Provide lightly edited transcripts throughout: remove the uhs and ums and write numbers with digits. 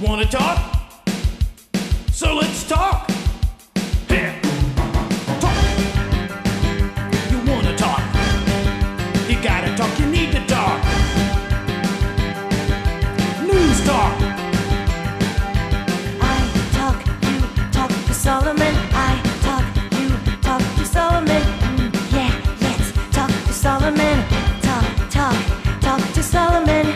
Wanna talk? So let's talk. Yeah. Talk. You wanna talk? You gotta talk, you need to talk. News talk. I talk, you talk to Solomon. I talk, you talk to Solomon. Yeah, let's talk to Solomon. Talk to Solomon.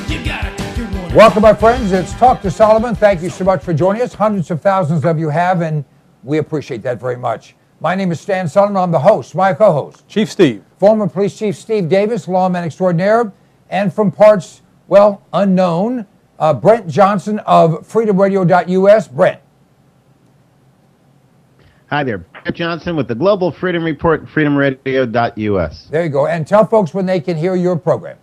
You gotta talk, you wanna Welcome, my friends. It's Talk to Solomon. Thank you so much for joining us. Hundreds of thousands of you have, and we appreciate that very much. My name is Stan Solomon. I'm the host. My co-host, Chief Steve. former Police Chief Steve Davis, lawman extraordinaire, and from parts, well, unknown, Brent Johnson of freedomradio.us. Brent. Hi there, Brent Johnson with the Global Freedom Report, freedomradio.us. There you go. And tell folks when they can hear your program.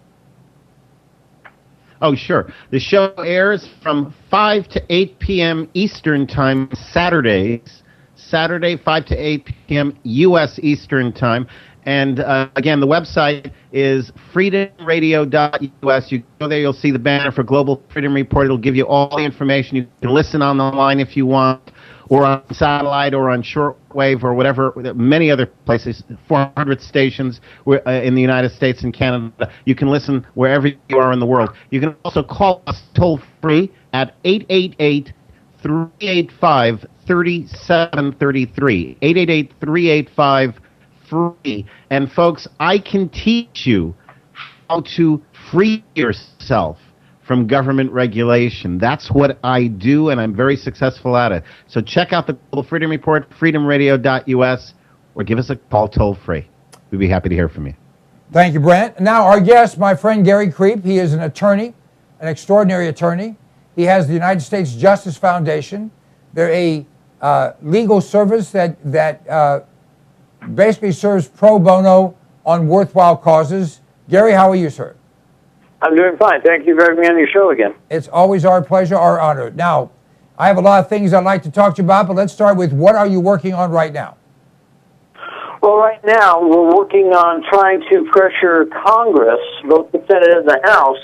Oh, sure. The show airs from 5 to 8 p.m. Eastern Time, Saturdays. Saturday, 5 to 8 p.m. U.S. Eastern Time. And again, the website is freedomradio.us. You go there, you'll see the banner for Global Freedom Report. It'll give you all the information. You can listen on the line if you want, or on satellite, or on shortwave, or whatever, many other places, 400 stations in the United States and Canada. You can listen wherever you are in the world. You can also call us toll-free at 888-385-3733, 888-385-FREE. And folks, I can teach you how to free yourself from government regulation. That's what I do, and I'm very successful at it. So check out the Global Freedom Report, freedomradio.us, or give us a call toll-free. We'd be happy to hear from you. Thank you, Brent. Now, our guest, my friend Gary Kreep. He is an attorney, an extraordinary attorney. He has the United States Justice Foundation. They're a legal service that basically serves pro bono on worthwhile causes. Gary, how are you, sir? I'm doing fine. Thank you for having me on your show again. It's always our pleasure, our honor. Now, I have a lot of things I'd like to talk to you about, but let's start with what are you working on right now? Well, right now, we're working on trying to pressure Congress, both the Senate and the House,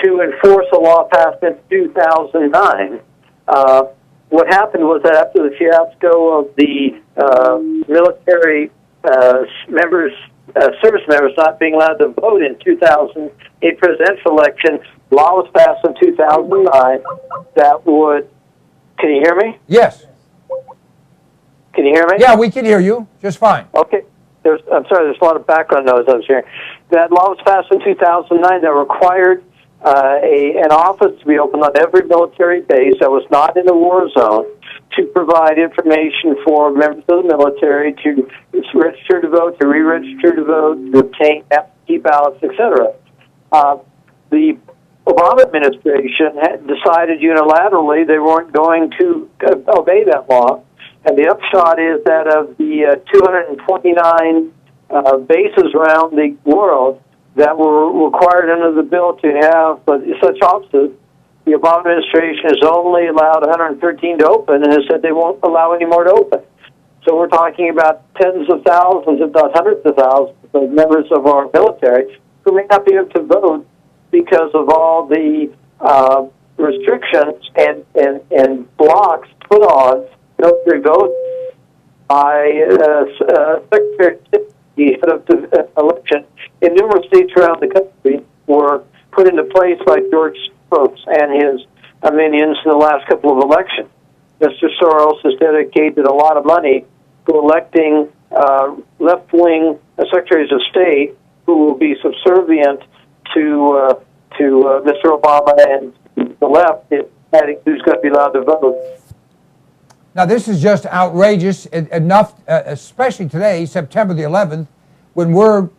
to enforce a law passed in 2009. What happened was that after the fiasco of the military service members not being allowed to vote in 2008 presidential election, law was passed in 2009 that would... Can you hear me? Yes. Can you hear me? Yeah, we can hear you just fine. Okay. I'm sorry, there's a lot of background noise I was hearing. That law was passed in 2009 that required an office to be opened on every military base that was not in a war zone to provide information for members of the military to register to vote, to re-register to vote, to obtain absentee ballots, etc. The Obama administration had decided unilaterally they weren't going to obey that law, and the upshot is that of the 229 bases around the world that were required under the bill to have such offices, the Obama administration has only allowed 113 to open and has said they won't allow any more to open. So we're talking about tens of thousands, if not hundreds of thousands, of members of our military who may not be able to vote because of all the restrictions and blocks put on military votes by Secretary the head of the election in numerous states around the country were put into place by George Soros and his minions in the last couple of elections. Mr. Soros has dedicated a lot of money to electing left-wing secretaries of state who will be subservient to Mr. Obama and the left, adding who's going to be allowed to vote. Now, this is just outrageous enough, especially today, September the 11th, when we're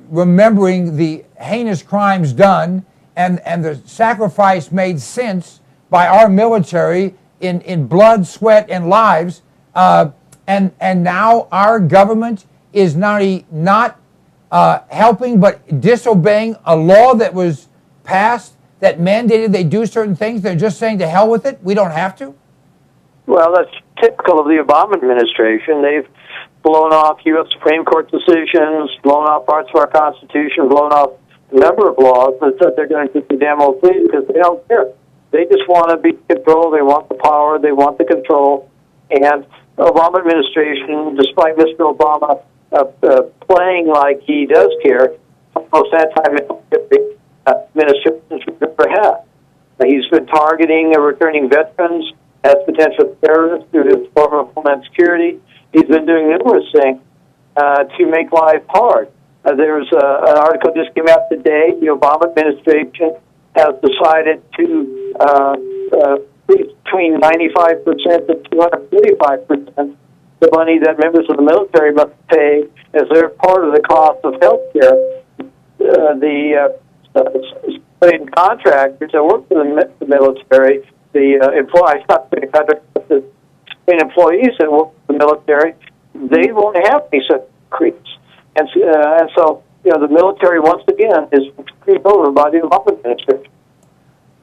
remembering the heinous crimes done and the sacrifice made since by our military in blood, sweat, and lives. And now our government is not helping but disobeying a law that was passed that mandated they do certain things. They're just saying to hell with it. We don't have to. Well, that's typical of the Obama administration. They've blown off U.S. Supreme Court decisions, blown off parts of our Constitution, blown off a number of laws that said they're going to be damn well pleased because they don't care. They just want to be in control. They want the power. They want the control. And the Obama administration, despite Mr. Obama playing like he does care, most anti-military administrations we've ever had. He's been targeting returning veterans as potential terrorists through his former Homeland Security. He's been doing numerous things to make life hard. There's an article just came out today. The Obama administration has decided to freeze between 95% and 235% the money that members of the military must pay as they're part of the cost of health care. The contractors that work for the military, the employees, not the contractors, but the employees that work for the military, they won't have any such increase. And so, the military, once again, is screwed over by the Obama administration.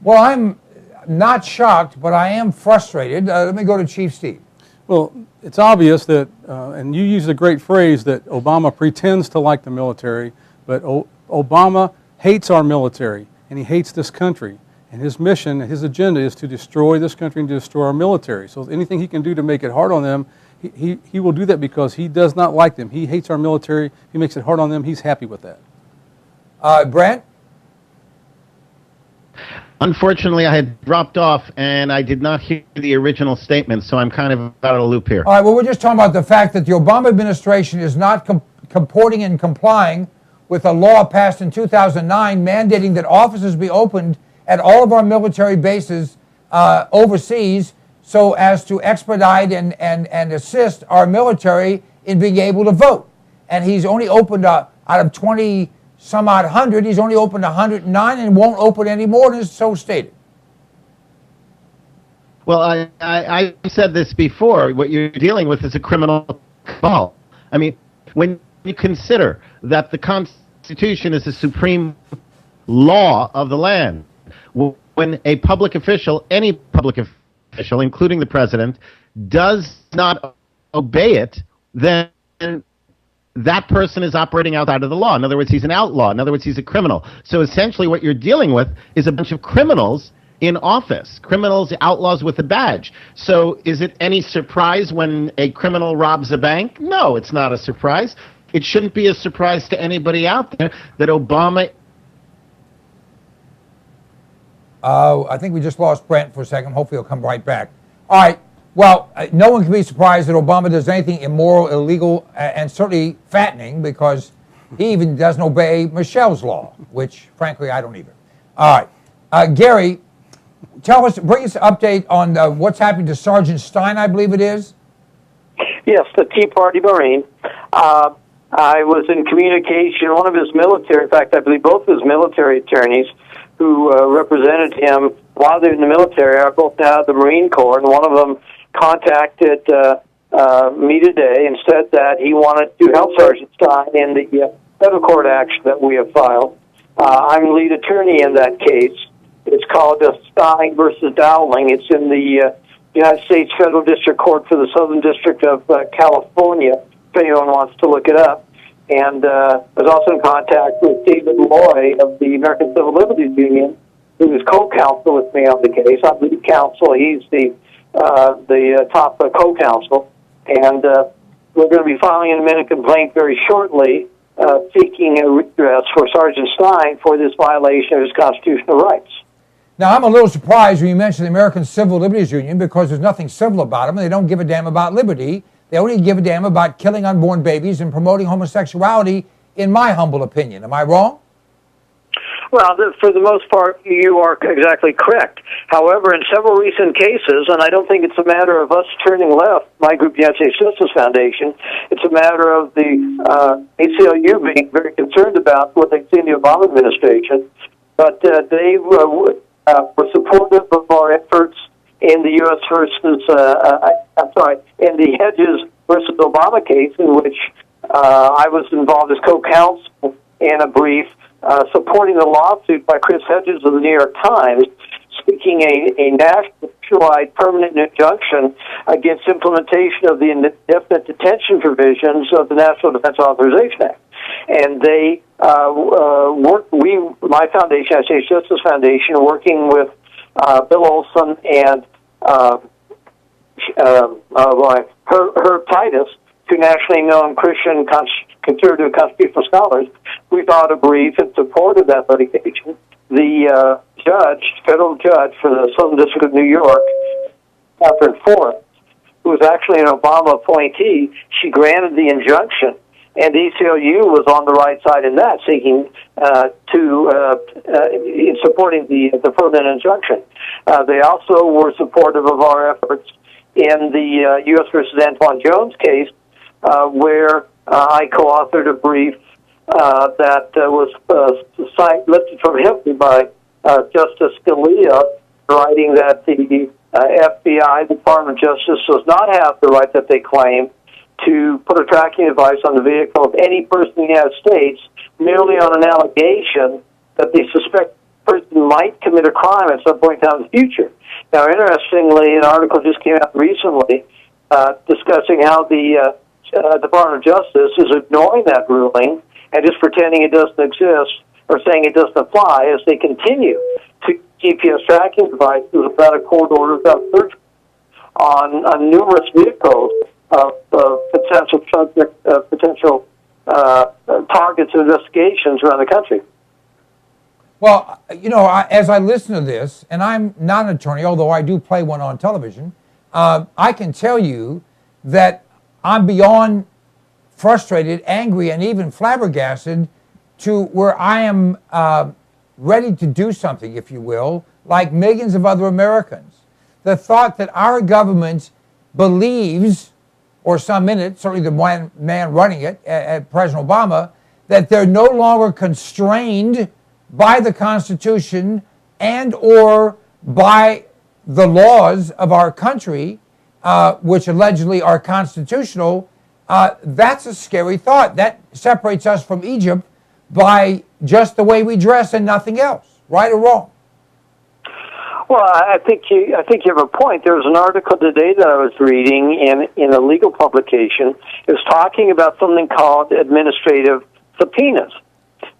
Well, I'm not shocked, but I am frustrated. Let me go to Chief Steve. Well, it's obvious that, and you use a great phrase, that Obama pretends to like the military, but Obama hates our military, and he hates this country. And his mission, his agenda is to destroy this country and to destroy our military. So anything he can do to make it hard on them, he will do that because he does not like them. He hates our military. He makes it hard on them. He's happy with that. Brent? Unfortunately, I had dropped off, and I did not hear the original statement, so I'm kind of out of the loop here. All right, well, we're just talking about the fact that the Obama administration is not comporting and complying with a law passed in 2009 mandating that offices be opened at all of our military bases overseas so as to expedite and assist our military in being able to vote. And he's only opened, out of 20 some odd hundred, he's only opened 109 and won't open any more than is so stated. Well, I said this before. What you're dealing with is a criminal cabal. I mean, when you consider that the Constitution is the supreme law of the land, when a public official, any public official, including the president, does not obey it, then that person is operating outside of the law. In other words, he's an outlaw. In other words, he's a criminal. So essentially what you're dealing with is a bunch of criminals in office, criminals, outlaws with a badge. So is it any surprise when a criminal robs a bank? No, it's not a surprise. It shouldn't be a surprise to anybody out there that Obama... I think we just lost Brent for a second. Hopefully he'll come right back. All right. Well, no one can be surprised that Obama does anything immoral, illegal, and certainly fattening, because he even doesn't obey Michelle's law, which, frankly, I don't either. All right. Gary, bring us an update on what's happening to Sgt Stein, I believe it is. Yes, the Tea Party Marine. I was in communication, one of his military, in fact, I believe both of his military attorneys who represented him while they were in the military are both now at the Marine Corps, and one of them contacted me today and said that he wanted to help Sgt Stein in the federal court action that we have filed. I'm the lead attorney in that case. It's called Stein versus Dowling. It's in the United States Federal District Court for the Southern District of California, if anyone wants to look it up. And I was also in contact with David Loy of the American Civil Liberties Union, who is co-counsel with me on the case. I'm lead counsel. He's the top co-counsel. And we're going to be filing an amended complaint very shortly seeking a redress for Sgt Stein for this violation of his constitutional rights. Now, I'm a little surprised when you mentioned the American Civil Liberties Union, because there's nothing civil about them. They don't give a damn about liberty. They only give a damn about killing unborn babies and promoting homosexuality, in my humble opinion. Am I wrong? Well, for the most part, you are exactly correct. However, in several recent cases, and I don't think it's a matter of us turning left, my group, the United States Justice Foundation, it's a matter of the ACLU being very concerned about what they see in the Obama administration. But they were supportive of our efforts in the U.S. in the Hedges versus Obama case, in which I was involved as co-counsel in a brief supporting the lawsuit by Chris Hedges of the New York Times, seeking a nationwide permanent injunction against implementation of the indefinite detention provisions of the National Defense Authorization Act. And they my foundation, Sgt Justice Foundation, working with Bill Olson and Herb Titus, two nationally known Christian conservative constitutional scholars, we filed a brief in support of that litigation. The federal judge for the Southern District of New York, Catherine Forrest, who was actually an Obama appointee, she granted the injunction, and the ACLU was on the right side in that, seeking in supporting the permanent injunction. They also were supportive of our efforts in the U.S. versus Antoine Jones case, where I co-authored a brief that was lifted from history by Justice Scalia, writing that the FBI, the Department of Justice, does not have the right that they claim to put a tracking device on the vehicle of any person in the United States merely on an allegation that they suspect the person might commit a crime at some point in time in the future. Now, interestingly, an article just came out recently discussing how the Department of Justice is ignoring that ruling and just pretending it doesn't exist or saying it doesn't apply as they continue to GPS tracking devices without a court order, without search on numerous vehicles of potential subject, potential targets of investigations around the country. Well, you know, as I listen to this, and I'm not an attorney, although I do play one on television, I can tell you that I'm beyond frustrated, angry, and even flabbergasted to where I am ready to do something, if you will, like millions of other Americans. The thought that our government believes, or some in it, certainly the man running it, President Obama, that they're no longer constrained by the Constitution and or by the laws of our country, which allegedly are constitutional. That's a scary thought. That separates us from Egypt by just the way we dress and nothing else, right or wrong? Well, I think you have a point. There was an article today that I was reading in a legal publication. It was talking about something called administrative subpoenas.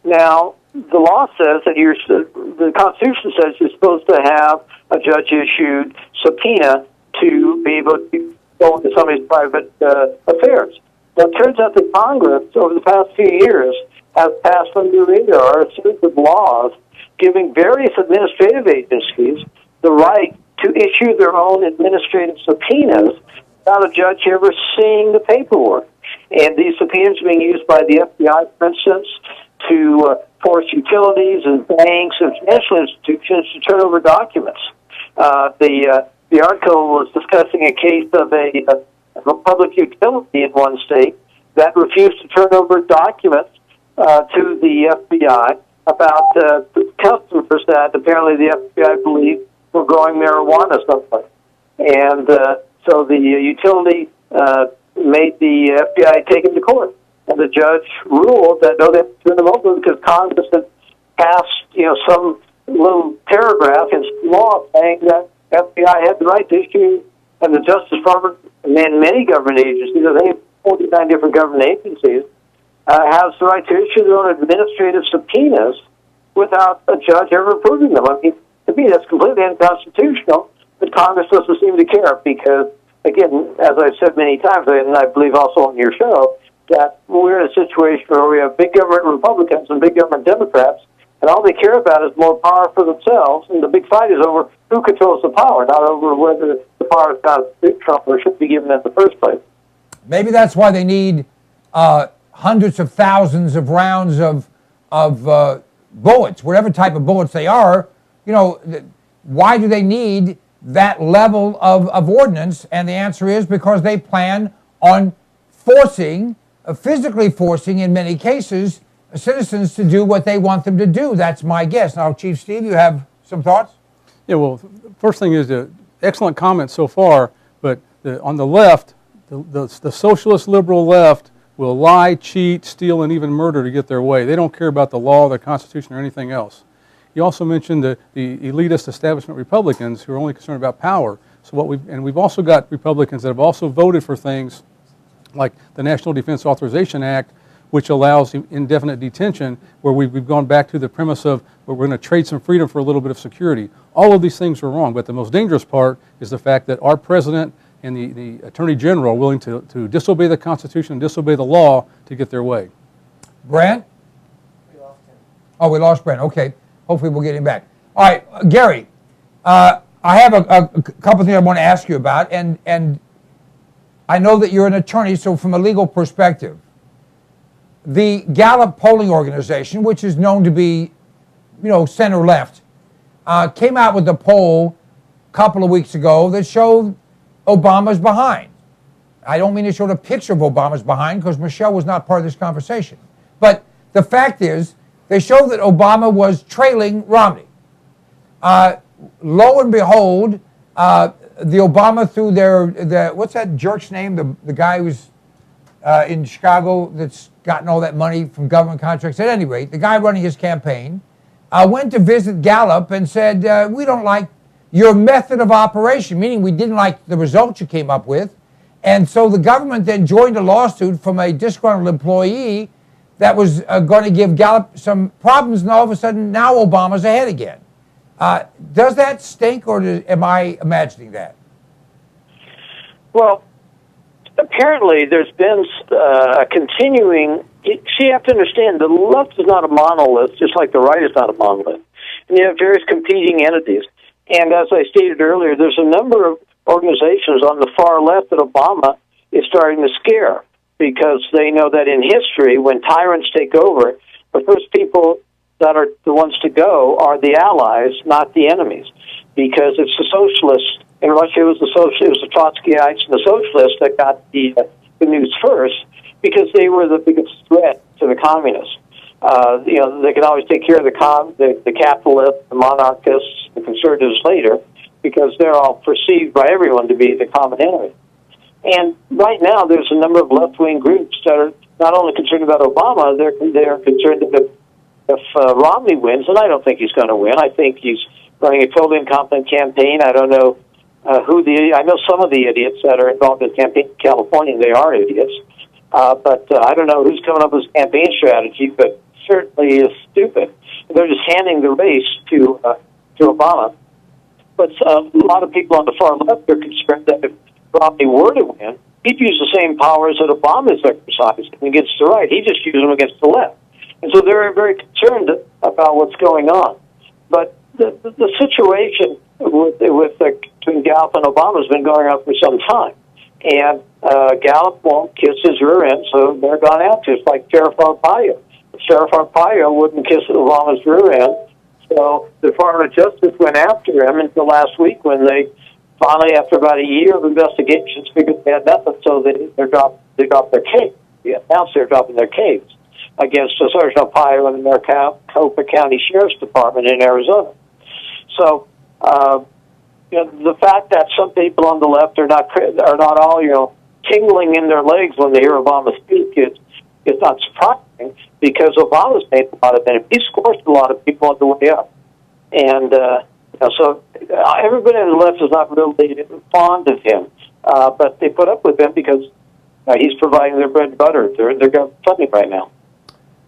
Now, the law says that the Constitution says you're supposed to have a judge-issued subpoena to be able to go into somebody's private affairs. Well, it turns out that Congress, over the past few years, has passed under the radar a series of laws giving various administrative agencies the right to issue their own administrative subpoenas without a judge ever seeing the paperwork. And these subpoenas are being used by the FBI, for instance, to force utilities and banks and financial institutions to turn over documents. The article was discussing a case of a public utility in one state that refused to turn over documents to the FBI about customers that apparently the FBI believed were growing marijuana someplace. And so the utility made the FBI take him to court. And the judge ruled that no, they had to turn them over because Congress had passed, some little paragraph in law saying that FBI had the right to issue, and the Justice Department and many government agencies, I think 49 different government agencies, has the right to issue their own administrative subpoenas without a judge ever approving them. I mean, to me, that's completely unconstitutional, but Congress doesn't seem to care because, again, as I've said many times, and I believe also on your show, that we're in a situation where we have big government Republicans and big government Democrats, and all they care about is more power for themselves, and the big fight is over who controls the power, not over whether the power is constitutional or should be given in the first place. Maybe that's why they need hundreds of thousands of rounds of bullets, whatever type of bullets they are. Why do they need that level of ordnance? And the answer is because they plan on physically forcing, in many cases, citizens to do what they want them to do. That's my guess. Now, Chief Steve, you have some thoughts? Yeah, well, first thing is excellent comments so far, but on the left, the socialist liberal left will lie, cheat, steal, and even murder to get their way. They don't care about the law, the Constitution, or anything else. You also mentioned the elitist establishment Republicans who are only concerned about power. So we've also got Republicans that have also voted for things like the National Defense Authorization Act, which allows indefinite detention, where we've gone back to the premise of where we're going to trade some freedom for a little bit of security. All of these things are wrong, but the most dangerous part is the fact that our president and the Attorney General are willing to disobey the Constitution and disobey the law to get their way. Brent? We lost him. Oh, we lost Brent. Okay. Hopefully we'll get him back. All right, Gary, I have a couple of things I want to ask you about, and I know that you're an attorney, so from a legal perspective, the Gallup polling organization, which is known to be, center-left, came out with a poll a couple of weeks ago that showed Obama's behind. I don't mean to show a picture of Obama's behind because Michelle was not part of this conversation. But the fact is, they showed that Obama was trailing Romney. Lo and behold, the Obama through what's that jerk's name? The guy who's in Chicago that's gotten all that money from government contracts. At any rate, the guy running his campaign went to visit Gallup and said, we don't like your method of operation, meaning we didn't like the results you came up with. And so the government then joined a lawsuit from a disgruntled employee that was going to give Gallup some problems, and all of a sudden now Obama's ahead again. Does that stink, or am I imagining that? Well, apparently there's been a continuing... See, you have to understand, the left is not a monolith, just like the right is not a monolith. And you have various competing entities. And as I stated earlier, there's a number of organizations on the far left that Obama is starting to scare, because they know that in history, when tyrants take over, the first people that are the ones to go are the allies, not the enemies, because it's the socialists. In Russia, it was the Trotskyites and the socialists that got the news first, because they were the biggest threat to the communists. They can always take care of the capitalists, the monarchists, the conservatives later, because they're all perceived by everyone to be the common enemy. And right now, there's a number of left-wing groups that are not only concerned about Obama, they're concerned that if Romney wins, and I don't think he's going to win. I think he's running a totally incompetent campaign. I don't know I know some of the idiots that are involved in the campaign in California, they are idiots. But I don't know who's coming up with his campaign strategy, but certainly is stupid. They're just handing the race to Obama. But a lot of people on the far left are concerned that if Romney were to win, he'd use the same powers that Obama's exercised against the right. He just used them against the left. And so they're very concerned about what's going on. But the situation between Gallup and Obama has been going on for some time. And Gallup won't kiss his rear end, so they're gone after. It's like Sheriff Arpaio. Sheriff Arpaio wouldn't kiss Obama's rear end, so the Department of Justice went after him until last week when they finally, after about a year of investigations, figured they had nothing, so they dropped their case. They announced they're dropping their case against Sergeant Arpaio and the Maricopa County Sheriff's Department in Arizona. So, the fact that some people on the left are not all tingling in their legs when they hear Obama speak is not surprising, because Obama's made a lot of enemies. He squashed a lot of people on the way up, and so everybody on the left is not really fond of him, but they put up with him because he's providing their bread and butter. They're got funding right now.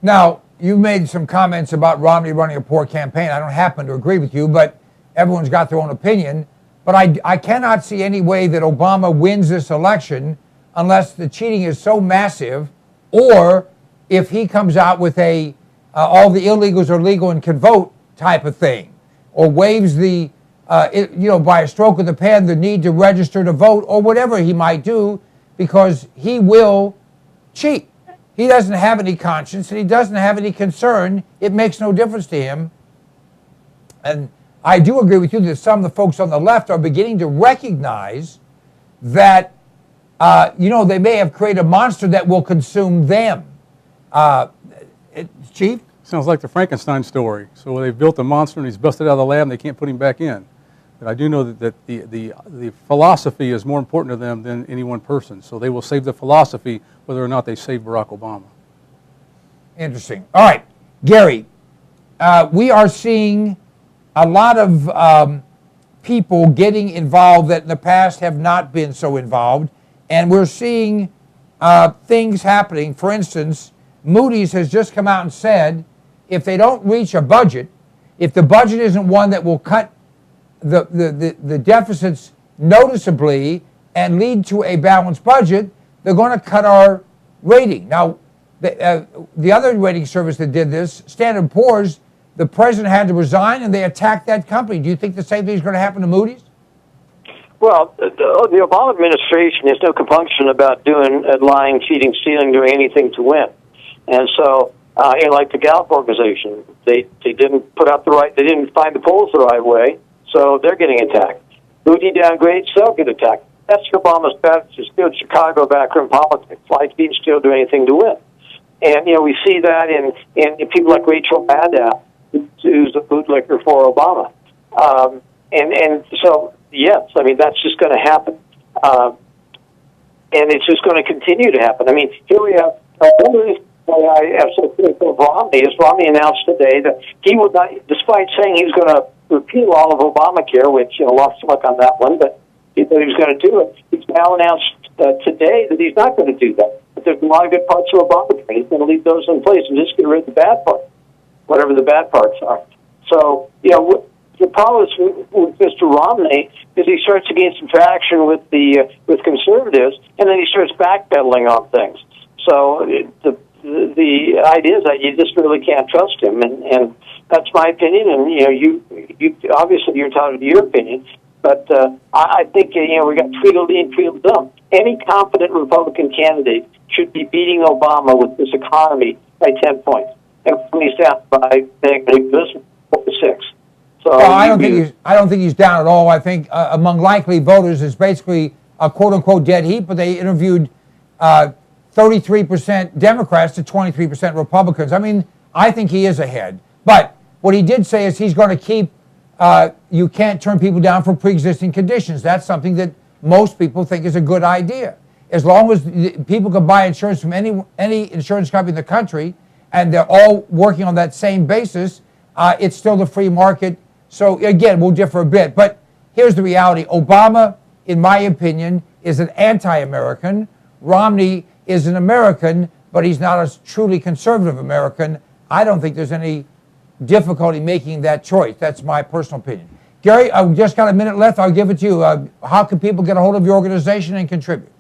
Now, you made some comments about Romney running a poor campaign. I don't happen to agree with you, but everyone's got their own opinion. But I cannot see any way that Obama wins this election unless the cheating is so massive, or if he comes out with all the illegals are legal and can vote type of thing, or waives the, by a stroke of the pen, the need to register to vote, or whatever he might do, because he will cheat. He doesn't have any conscience, and he doesn't have any concern. It makes no difference to him. And I do agree with you that some of the folks on the left are beginning to recognize that, they may have created a monster that will consume them. Chief? Sounds like the Frankenstein story. So they've built a monster and he's busted out of the lab and they can't put him back in. But I do know that the philosophy is more important to them than any one person. So they will save the philosophy whether or not they save Barack Obama. Interesting. All right, Gary, we are seeing a lot of people getting involved that in the past have not been so involved. And we're seeing things happening. For instance, Moody's has just come out and said if they don't reach a budget, if the budget isn't one that will cut the deficits noticeably and lead to a balanced budget, they're going to cut our rating. Now, the other rating service that did this, Standard & Poor's, the president had to resign and they attacked that company. Do you think the same thing is going to happen to Moody's? Well, the Obama administration has no compunction about doing lying, cheating, stealing, doing anything to win. And so, like the Gallup organization, they didn't put out they didn't find the polls the right way, so they're getting attacked. Moody downgrades, they'll get attacked. That's Obama's strategy, good Chicago backroom politics, like he'd still do anything to win. And, we see that in people like Rachel Maddow, who's a bootlicker for Obama. And so, yes, I mean, that's just going to happen. And it's just going to continue to happen. I mean, here we have, one of the reasons why I have so critical of Romney is Romney announced today that he would not, despite saying he was going to repeal all of Obamacare, which, lost luck on that one, but he said he was going to do it. He's now announced today that he's not going to do that. But there's a lot of good parts of Obamacare. He's going to leave those in place and just get rid of the bad parts, whatever the bad parts are. So, the problem with Mr. Romney is he starts to gain some traction with conservatives, and then he starts backpedaling on things. So the idea is that you just really can't trust him, and that's my opinion. And you obviously you're entitled to your opinion, but I think we got Tweedledee and Tweedledum. Any competent Republican candidate should be beating Obama with this economy by 10 points, and he's down by this 4-6. So well, I don't think he's down at all. I think among likely voters is basically a quote-unquote dead heat, but they interviewed 33% Democrats to 23% Republicans. I mean, I think he is ahead. But what he did say is he's going to keep, you can't turn people down for pre-existing conditions. That's something that most people think is a good idea. As long as people can buy insurance from any insurance company in the country, and they're all working on that same basis, it's still the free market. So again, we'll differ a bit. But here's the reality. Obama, in my opinion, is an anti-American. Romney is an American, but he's not a truly conservative American. I don't think there's any difficulty making that choice. That's my personal opinion. Gary, I've just got a minute left. I'll give it to you. How can people get a hold of your organization and contribute?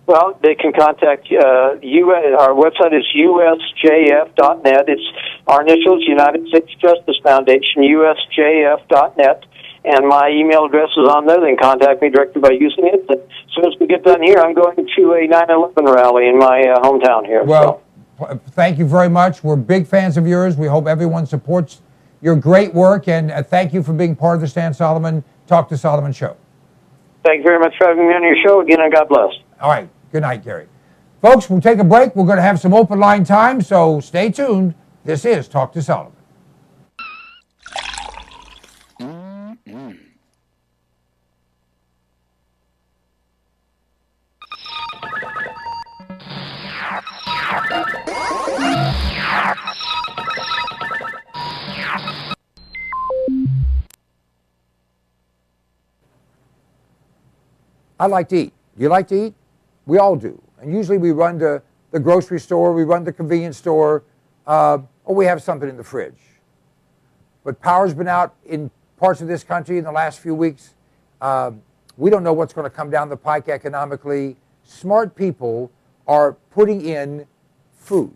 Well, they can contact our website is usjf.net. It's our initials, United States Justice Foundation, usjf.net. And my email address is on there. They can contact me directly by using it. But as soon as we get done here, I'm going to a 9/11 rally in my hometown here. Well, thank you very much. We're big fans of yours. We hope everyone supports your great work. And thank you for being part of the Stan Solomon Talk to Solomon show. Thank you very much for having me on your show again, and God bless. All right. Good night, Gary. Folks, we'll take a break. We're going to have some open line time, so stay tuned. This is Talk to Solomon. I like to eat. Do you like to eat? We all do. And usually we run to the grocery store, we run to the convenience store, or we have something in the fridge. But power's been out in parts of this country in the last few weeks. We don't know what's going to come down the pike economically. Smart people are putting in food.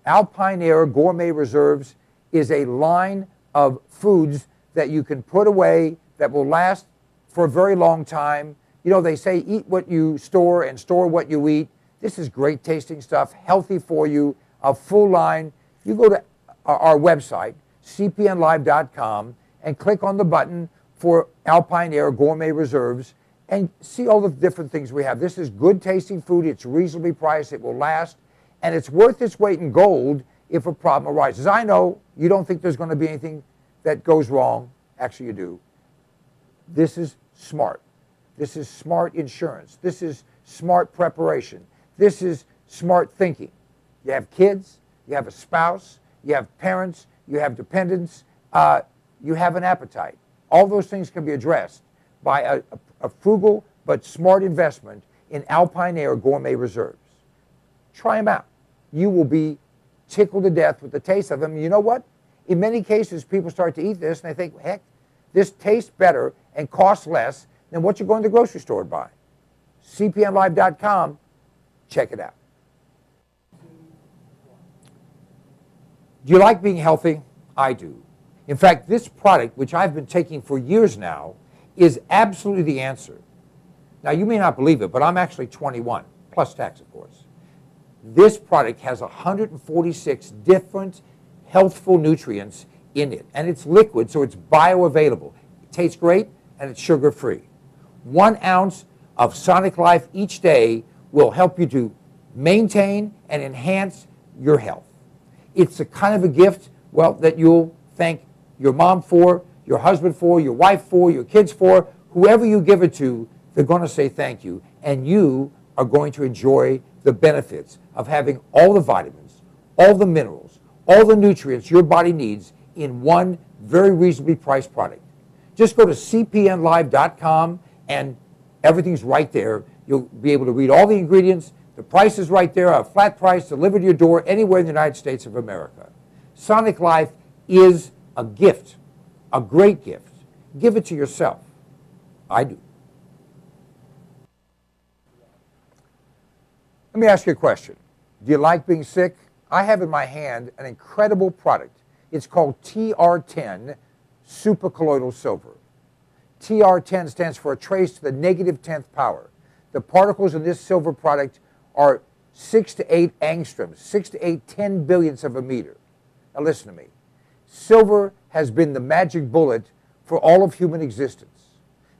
Alpine Air Gourmet Reserves is a line of foods that you can put away that will last for a very long time. You know, they say eat what you store and store what you eat. This is great tasting stuff, healthy for you, a full line. You go to our website, cpnlive.com, and click on the button for Alpine Air Gourmet Reserves and see all the different things we have. This is good tasting food. It's reasonably priced. It will last. And it's worth its weight in gold if a problem arises. I know you don't think there's going to be anything that goes wrong. Actually, you do. This is smart. This is smart insurance. This is smart preparation. This is smart thinking. You have kids, you have a spouse, you have parents, you have dependents, you have an appetite. All those things can be addressed by a frugal but smart investment in Alpine Air Gourmet Reserves. Try them out. you will be tickled to death with the taste of them. And you know what? In many cases, people start to eat this and they think, heck, this tastes better and costs less than what you're going to the grocery store to buy. cpnlive.com, check it out. Do you like being healthy? I do. In fact, this product, which I've been taking for years now, is absolutely the answer. Now, you may not believe it, but I'm actually 21, plus tax, of course. This product has 146 different healthful nutrients in it, and it's liquid, so it's bioavailable. It tastes great, and it's sugar-free. 1 ounce of Sonic Life each day will help you to maintain and enhance your health. It's the kind of a gift, well, that you'll thank your mom for, your husband for, your wife for, your kids for. Whoever you give it to, they're going to say thank you, and you are going to enjoy the benefits of having all the vitamins, all the minerals, all the nutrients your body needs in one very reasonably priced product. Just go to cpnlive.com and everything's right there. You'll be able to read all the ingredients. The price is right there, a flat price delivered to your door anywhere in the United States of America. Sonic Life is a gift, a great gift. Give it to yourself. I do. Let me ask you a question. Do you like being sick? I have in my hand an incredible product. It's called TR10 supercolloidal silver. TR10 stands for a trace to the negative 10th power. The particles in this silver product are 6 to 8 angstroms, 6 to 8 10 billionths of a meter. Now listen to me. Silver has been the magic bullet for all of human existence.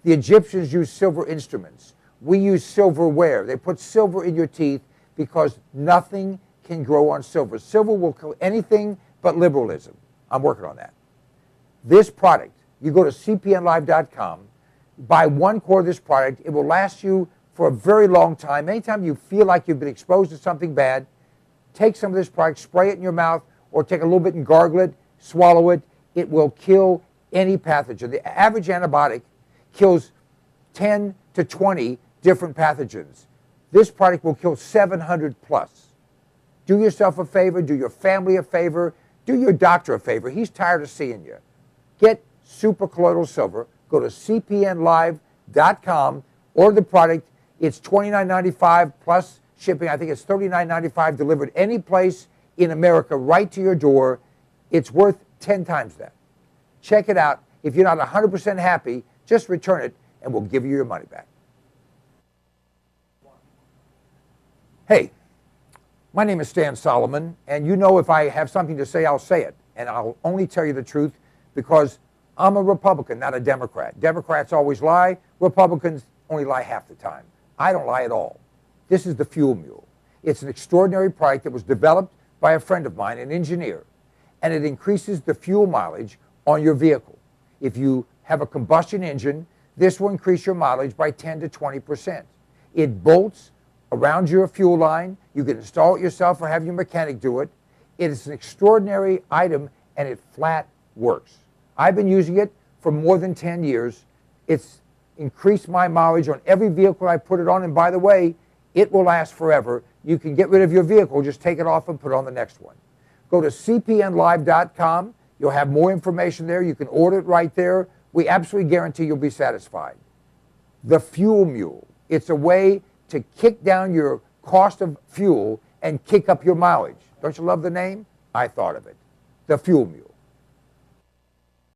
The Egyptians used silver instruments. We use silverware. They put silver in your teeth because nothing can grow on silver. Silver will kill anything but liberalism. I'm working on that. This product, you go to cpnlive.com, buy 1 quart of this product. It will last you for a very long time. Anytime you feel like you've been exposed to something bad, take some of this product, spray it in your mouth, or take a little bit and gargle it, swallow it. It will kill any pathogen. The average antibiotic kills 10 to 20 different pathogens. This product will kill 700 plus. Do yourself a favor, do your family a favor, do your doctor a favor. He's tired of seeing you. Get supercolloidal silver. Go to cpnlive.com, order the product. It's $29.95 plus shipping. I think it's $39.95 delivered any place in America right to your door. It's worth 10 times that. Check it out. If you're not 100% happy, just return it and we'll give you your money back. Hey, my name is Stan Solomon, and you know if I have something to say, I'll say it. And I'll only tell you the truth because I'm a Republican, not a Democrat. Democrats always lie. Republicans only lie half the time. I don't lie at all. This is the Fuel Mule. It's an extraordinary product that was developed by a friend of mine, an engineer, and it increases the fuel mileage on your vehicle. If you have a combustion engine, this will increase your mileage by 10 to 20%. It bolts around your fuel line. You can install it yourself or have your mechanic do it. It is an extraordinary item and it flat works. I've been using it for more than 10 years. It's increased my mileage on every vehicle I put it on, and by the way, it will last forever. You can get rid of your vehicle, just take it off and put on the next one. Go to cpnlive.com. You'll have more information there. You can order it right there. We absolutely guarantee you'll be satisfied. The Fuel Mule. It's a way to kick down your cost of fuel and kick up your mileage. Don't you love the name? I thought of it. The Fuel Mule.